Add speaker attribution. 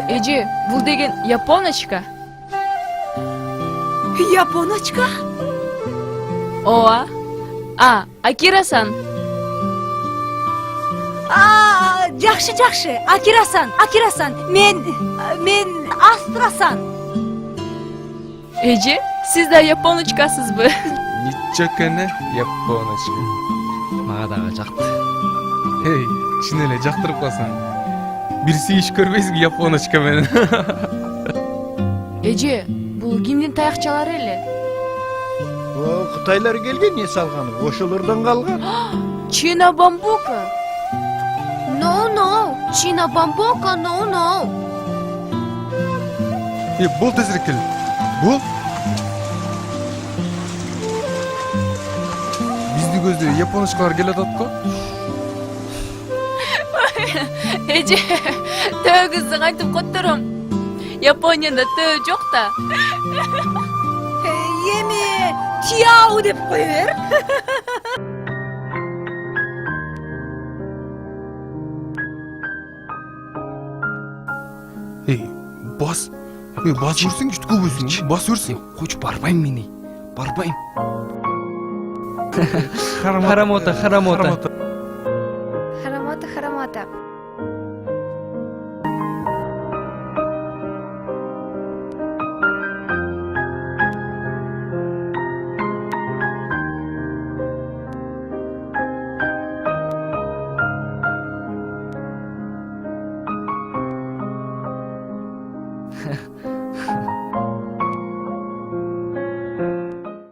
Speaker 1: Эже, бул деген японочка.
Speaker 2: Японочка?
Speaker 1: Ооба. Акира-сан.
Speaker 2: Жакшы. Акира-сан. Мен Астра-сан.
Speaker 1: Эже, сиз да японочкасызбы?
Speaker 3: Ничего кene японочка.
Speaker 4: Мага дагы жакты.
Speaker 3: Эй, чын эле жактырып калсаң. Бирси иш көрбөйсүң японочка менен.
Speaker 1: Эже, бул кимдин таякчалары эле?
Speaker 5: О, Кытайлар келген не салганы, ошолордон калган.
Speaker 1: Чина бамбука.
Speaker 6: No, Чина бамбука, no.
Speaker 3: Бол тезирээк кел. Бол. Бизди көздөй японочкалар келе атат го.
Speaker 1: Эже, төөгүздү кантип коттором? Японияда төө жок да.
Speaker 2: Эми Тияу деп кое бер.
Speaker 3: Эй, бас. Бас өрсөң жүт көбөйсүң. Бас өрсөң.
Speaker 4: Койчу, барбайм мени. Барбайм.
Speaker 3: Харамото.
Speaker 6: Харамата.